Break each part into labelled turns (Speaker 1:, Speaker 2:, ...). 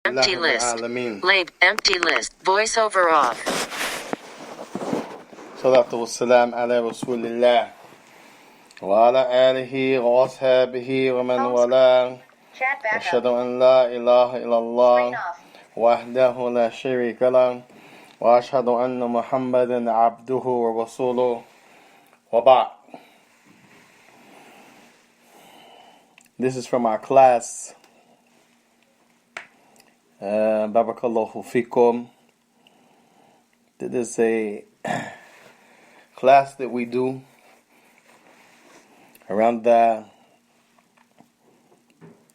Speaker 1: Empty list. Lab. Empty list. Voiceover off.
Speaker 2: Salatu wassalam ala rasulillah wa ala alihi wa ashabihi wa man wala. Ashhadu an la ilaha illallah wahdahu la sharika lah wa ashhadu anna Muhammadan abduhu wa rasuluh wa ba'd. This is from our class. Barakallahu fikum. This is a class that we do around the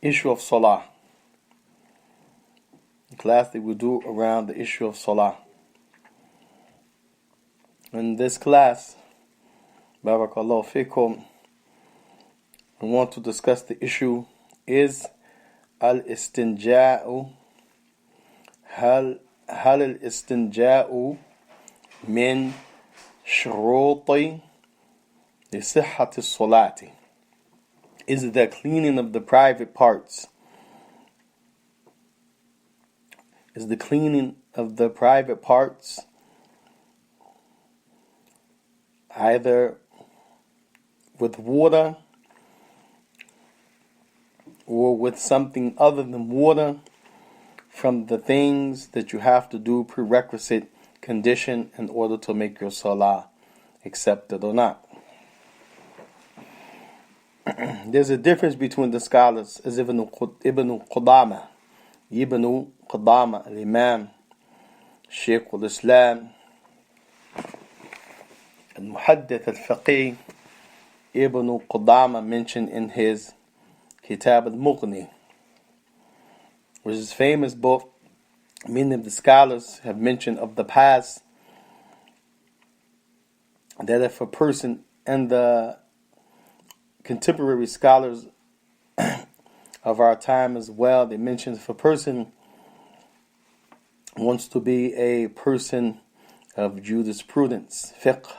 Speaker 2: issue of salah. The class that we do around the issue of salah. In this class, Barakallahu fikum, we want to discuss the issue is al-istinja'u هل الاستنجاء من شروط لصحة الصلاة? Is the cleaning of the private parts? Is the cleaning of the private parts either with water or with something other than water from the things that you have to do, prerequisite condition, in order to make your salah accepted or not? There's a difference between the scholars, as Ibn Qudama, al-Imam, Shaykh al-Islam, al-Muhaddith al-Faqih, Ibn Qudama mentioned in his Kitab al-Mughni, which is a famous book. Many of the scholars have mentioned of the past that if a person, and the contemporary scholars of our time as well, they mention if a person wants to be a person of jurisprudence, fiqh,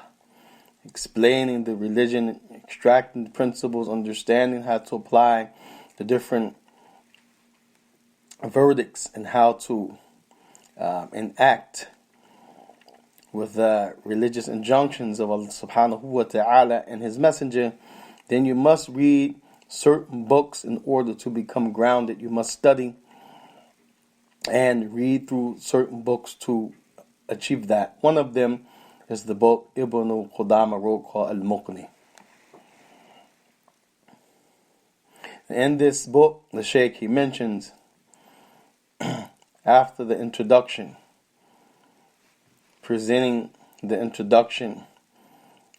Speaker 2: explaining the religion, extracting the principles, understanding how to apply the different verdicts and how to enact with the religious injunctions of Allah subhanahu wa ta'ala and His Messenger, then you must read certain books in order to become grounded. You must study and read through certain books to achieve that. One of them is the book Ibn Qudama wrote called Al-Mughni. In this book, the Shaykh, he mentions after the introduction, presenting the introduction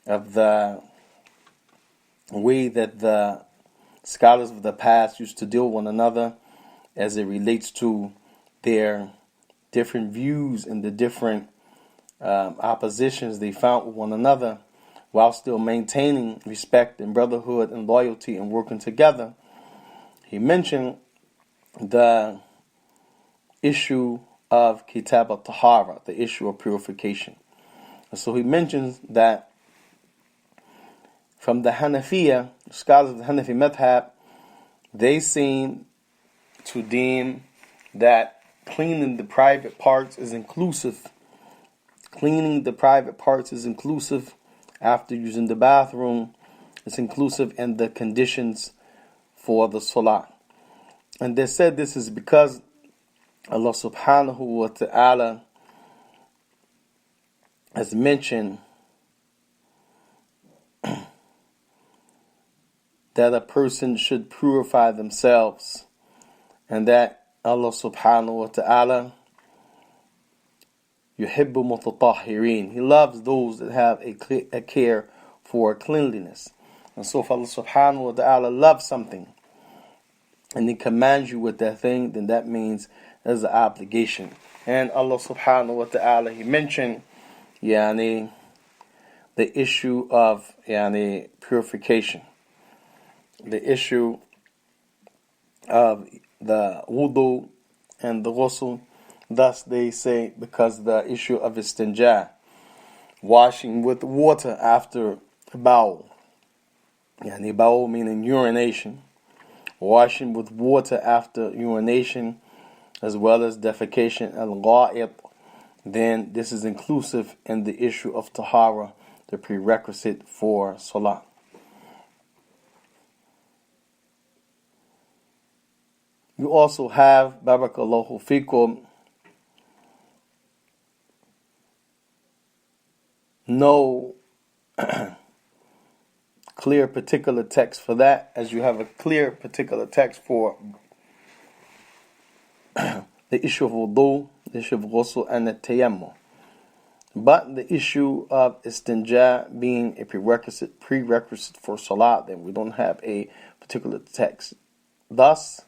Speaker 2: of the way that the scholars of the past used to deal with one another as it relates to their different views and the different oppositions they found with one another, while still maintaining respect and brotherhood and loyalty and working together. He mentioned the issue of Kitab al-Taharah, the issue of purification. And so he mentions that from the Hanafiya, scholars of the Hanafi madhab, they seem to deem that cleaning the private parts is inclusive. Cleaning the private parts is inclusive after using the bathroom. It's inclusive in the conditions for the salah. And they said this is because Allah subhanahu wa ta'ala has mentioned that a person should purify themselves, and that Allah subhanahu wa ta'ala yuhibbu mutatahhirin. He loves those that have a care for cleanliness. And so if Allah subhanahu wa ta'ala loves something and He commands you with that thing, then that means there's an obligation. And Allah subhanahu wa ta'ala, He mentioned the issue of purification, the issue of the wudu and the ghusl. Thus they say, because the issue of istinjah, washing with water after bowel, bowel meaning urination, washing with water after urination as well as defecation and gha'it, then this is inclusive in the issue of tahara, the prerequisite for salah. You also have, barakallahu fikum, no clear particular text for that, as you have a clear particular text for the issue of wudu, the issue of ghusl, and the tayammum. But the issue of istinjah being a prerequisite for salat, then we don't have a particular text. Thus,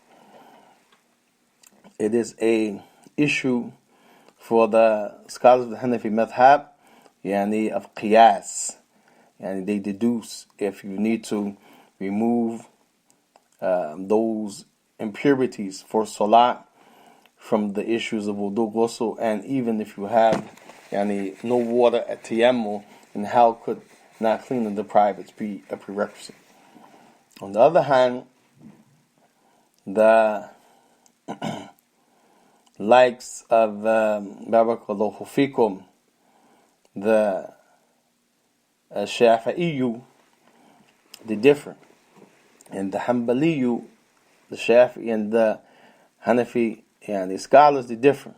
Speaker 2: it is a issue for the scholars of the Hanafi madhab, of qiyas. They deduce if you need to remove those impurities for salat from the issues of wudu, ghusl, and even if you have no water at tayammum, and how could not clean and deprive it be a prerequisite? On the other hand, the likes of barakallahu fikum, the Shafi'iyu, they're different, and the Hanbaliyu, the Shafi'i and the Hanafi, the scholars, they're different.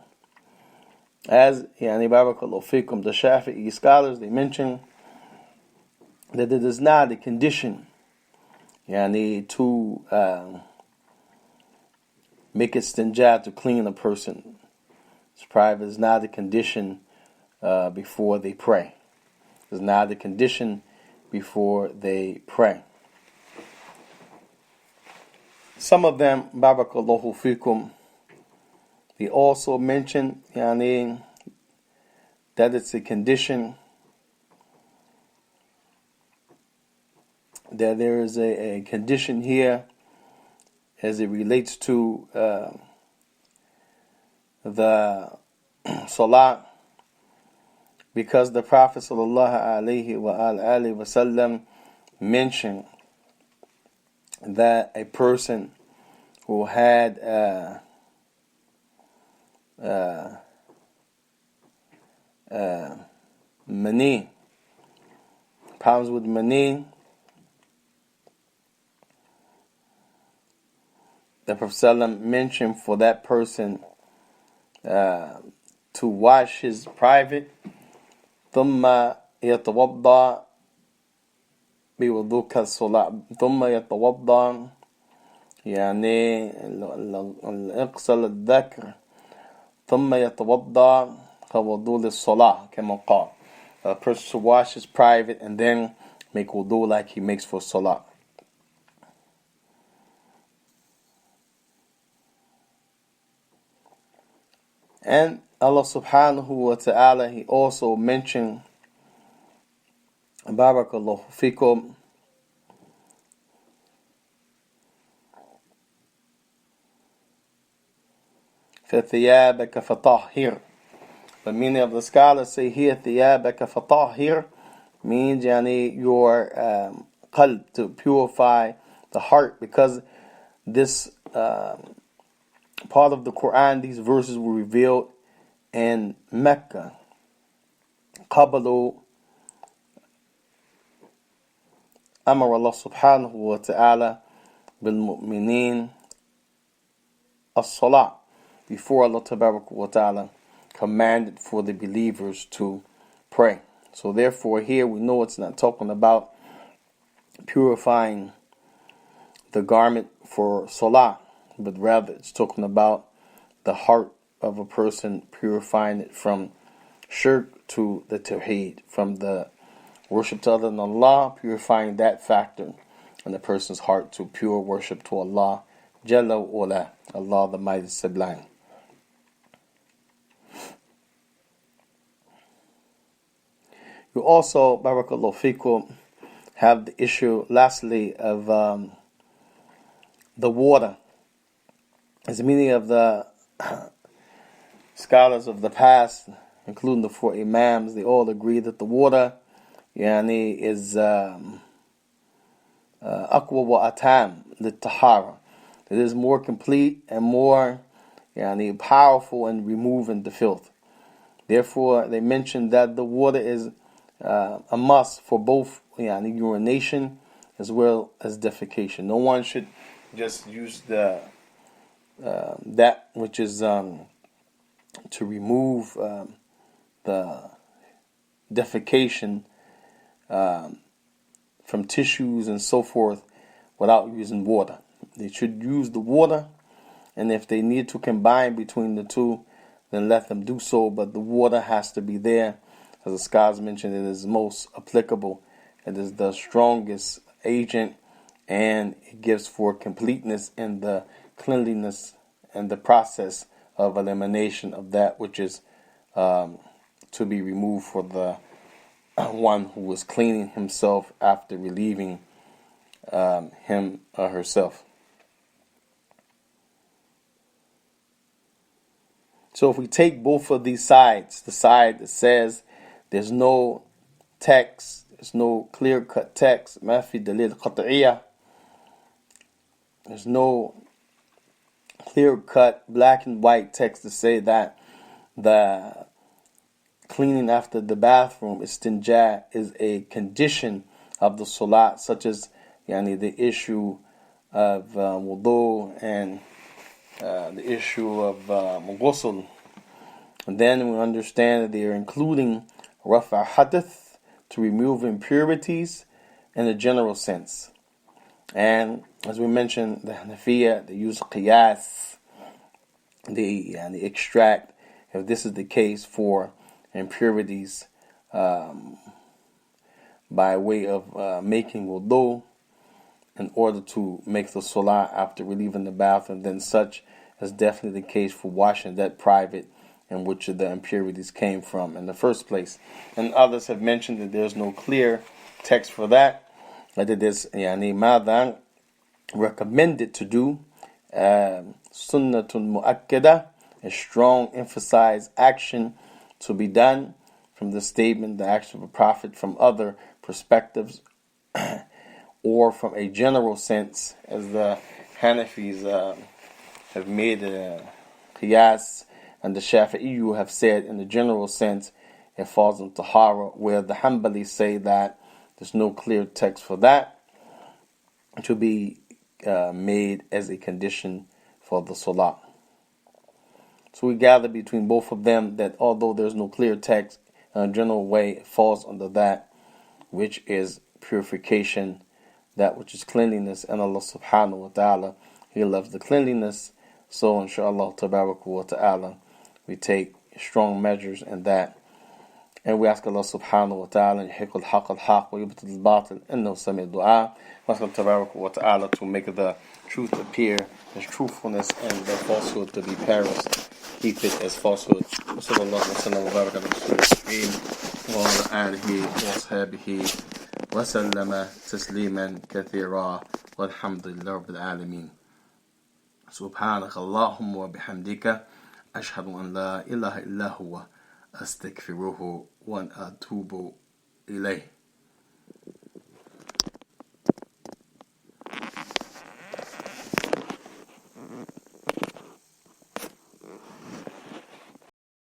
Speaker 2: As barakallahu fikum, the Shafi'i scholars, they mention that it is not a condition to make istinjah, to clean a person. It's private. It's not a condition before they pray. It's not a condition before they pray. Some of them, barakallahu fikum, they also mention that it's a condition, that there is a condition here as it relates to the salat, because the Prophet ﷺ mentioned that a person who had mani, problems with mani, the Prophet ﷺ mentioned for that person to wash his private, ثم يتوضأ بوضوء كالصلاة، ثم يتوضأ اغسل الذكر ثم يتوضأ كوضوء للصلاة كما قال. A person should wash his private and then make wudu like he makes for salah. And Allah subhanahu wa ta'ala, He also mentioned, barakallahu fikum, فَثِيَابَكَ فَطَهِّرْ. The meaning of the scholars say here, ثِيَابَكَ فَطَهِّرْ means your qalb, to purify the heart, because this part of the Quran, these verses were revealed in Mecca. قبل أمر الله سبحانه وتعالى بالمؤمنين الصلاة, before Allah Tabarak wa Ta'ala commanded for the believers to pray. So therefore here we know it's not talking about purifying the garment for salah, but rather it's talking about the heart of a person, purifying it from shirk to the tawheed, from the worship to other than Allah, purifying that factor in the person's heart to pure worship to Allah Jalla wa Ala, Allah the Mighty Sublime. You also, barakallahu fikum, have the issue lastly of the water. As the meaning of the scholars of the past, including the four imams, they all agree that the water is aqwa wa atam, the tahara. It is more complete and more powerful in removing the filth. Therefore, they mentioned that the water is a must for both urination as well as defecation. No one should just use the that which is to remove the defecation from tissues and so forth without using water. They should use the water, and if they need to combine between the two, then let them do so, but the water has to be there. As the scholars mentioned, it is most applicable. It is the strongest agent, and it gives for completeness in the cleanliness and the process of elimination of that which is to be removed for the one who was cleaning himself after relieving him or herself. So if we take both of these sides, the side that says there's no text, there's no clear-cut text, ما في دليل قطعية, there's no clear-cut black and white text to say that the cleaning after the bathroom, Istinjah, is a condition of the salat, such as the issue of wudhu and the issue of ghusl. And then we understand that they are including rafa hadith, to remove impurities in a general sense. And as we mentioned, the Hanafiya, they use qiyas, they extract, if this is the case, for impurities by way of making wudu in order to make the salah after relieving the bath, and then such is definitely the case for washing that private in which the impurities came from in the first place. And others have mentioned that there's no clear text for that, that it is mada recommended to do, sunnatun mu'akkada, a strong emphasized action to be done from the statement, the action of a prophet, from other perspectives, or from a general sense, as the Hanafis have made a qiyas, and the Shafi'i have said in the general sense it falls in tahara, where the Hanbalis say that there's no clear text for that to be made as a condition for the salah. So we gather between both of them that although there's no clear text, in a general way it falls under that which is purification, that which is cleanliness, and Allah subhanahu wa ta'ala, He loves the cleanliness. So inshallah tabarak wa ta'ala, we take strong measures in that, and we ask Allah subhanahu wa ta'ala يحق الحق الحق ويبطل الباطل إنه سميع الدعاء. We ask Allah tabarak wa ta'ala to make the truth appear as truthfulness and the falsehood to be perilous. Keep it as falsehood. وصلى الله وسلم وبارك على رسول الكريم وعلى آله وصحبه وسلم تسليما كثيرا والحمد لله رب العالمين. سبحانك اللهم وبحمدك أشهد أن لا إله إلا هو أستغفره وأتوب إليه.